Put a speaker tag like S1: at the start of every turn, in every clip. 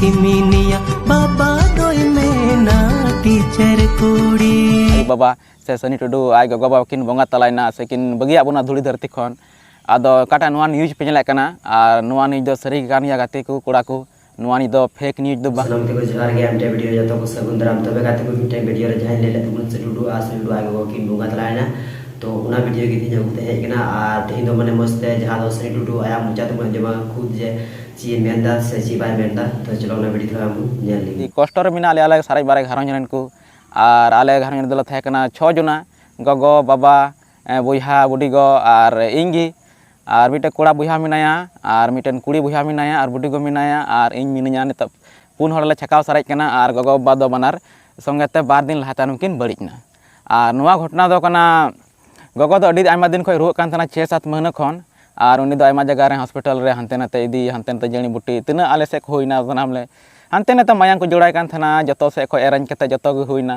S1: किमिनिया बाबा दोई मेना टीचर कुड़ी
S2: बाबा से सनी टुडू आय गगो बाबा किन बंगा तलायना से किन बगिया बुना धुली धरती खन आदो काटा नुआ न्यूज पे चला काना और नुआ न्यूज दो सरी गान या गाते को कोड़ा को नुआ न्यूज दो फेक न्यूज दो बा
S3: सलाम ते को जोहार गे एमटे वीडियो जतो को सगुन दाराम तबे गाते को मिटे वीडियो रे जहां लेले तुमन से टुडू आस टुडू आय गगो किन बंगा तलायना तो उना वीडियो के दिन जगते है कना आ तेहि दो मने मस्ते जहां दो सनी टुडू आया मुचा तो मन जमा खुद जे ची मेंदा से ची बाय मेंदा तो चलो ना वीडियो हम नेल ली
S2: कष्टर मिना आले आले सारे बारे घरन जन को और आले घरन दल थे कना 6 जना गगो बाबा बुहा बुडिगो और इंगी और मिटे कोड़ा बुहा मिनाया और मिटेन कुड़ी बुहा मिनाया और बुडिगो मिनाया और इन मिनिया नित पुन हरले छकाव सारे कना और गगो बाबा दो बनार संगेते 2 दिन लहाता नुकिन बड़िजना और नुआ घटना दो कना गगो दो अडी आयमा दिन खय रुक कान तना 6-7 महीना खन और उनी दो आयमा जगह रे हॉस्पिटल रे हंते नाते इदी हंते नाते जणी बुटी तिना आले से होइना बनामले हंते नाते मायांग को जोड़ाय कान थाना जतो से खय एरंज कते जतो गे होइना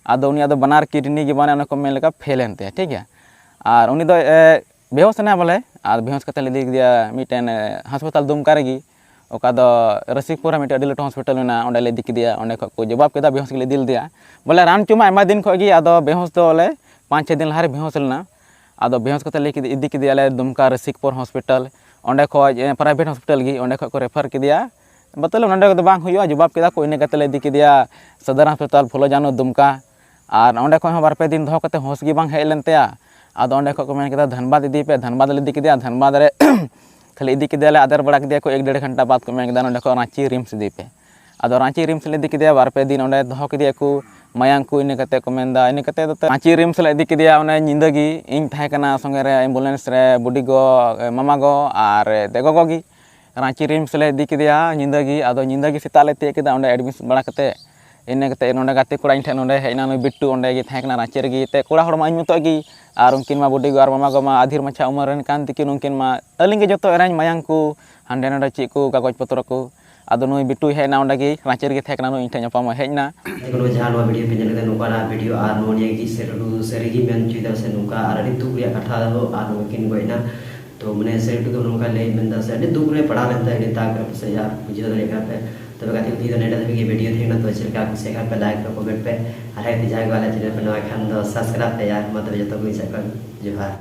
S2: आदो उनी आदो बनार किडनी गे बाने को मेन लेका फेल एनते ठीक है और उनी दो बेहोश ना बोले और बेहोश कते ले दी दिया मिटेन अस्पताल दुमका रेगी ओका दो रसिकपुरा मिटे अडी लटो हॉस्पिटल ना ओंडे ले दिक दिया ओंडे को जवाब केदा बेहोश के ले दिल दिया बोले रान चुमा आयमा दिन खगी आदो बेहोश दो ले 5-6 दिन लहारे बेहोश लेना आदो बेहोश कते ले इदी के दिया दुमका रसिकपुर हॉस्पिटल ओंडे को प्राइवेट हॉस्पिटल गी ओंडे को रेफर के दिया बतले नंडे को बांग हुआ जवाब केदा को इने कते ले इदी के दिया सदर हॉस्पिटल फुलो जानो दुमका और ओंडे को 2 दिन दो कते होश गी बांग हेज लेनतेया आदो ओंडे को मेन केदा धनबाद इदी पे धनबाद ले इदी के दिया धनबाद रे खाली इदी के दिया आदर बड़ा के दिया को 1-1.5 घंटा बाद को मेन केदा ओंडे को रांची रिम्स इदी पे आदो रांची रिम्स ले इदी के दिया 2 दिन ओंडे दो के दिया को मायांग को इने कते को मेनदा इने कते दो रांची रिम्स ले इदी के दिया ओने निंदगी इन थाय कना संगे रे एम्बुलेंस रे बुडिगो मामागो और देगोगो गी रांची रिम्स ले इदी के दिया निंदगी आदो निंदगी सिताले ते केदा ओंडे एडमिशन बड़ा कते इने कते नोंडे गाते कोड़ा इन ठे नोंडे हेना नो बिट्टू ओंडे गे थाय कना रांची रे गी ते कोड़ा हड़ मा इमतो गी और उनकिन मा बुडिगो और मामागो मा आधीर मछा उमर रन कान तिकिन उनकिन मा अलिंग गे जतो एरान मायांग को हांडे नोंडे ची को कागज पत्र को आदो नुई बिट्टू हेना ओंडे गे रांची रे थाय कना नो इन ठे न्यापामा हेजना
S3: देखो जहां नो वीडियो पे नेले नुकाना वीडियो आर नो निया की सेरडू सेरेगी मेन चुदा से नुका आर अडी दुख रिया कथा दो आर नो किन गोइना तो मने सेरडू दो नुका ले मेंदा से अडी दुख रे पड़ा लेता है ताक से यार बुझे दे का पे तब गाती थी तो नेटा के वीडियो देखना तो चलका को शेयर पे लाइक पे कमेंट पे अरे ती जाग वाला चैनल पे नया खान दो सब्सक्राइब पे यार मतलब जतो कोई से कर जोहार।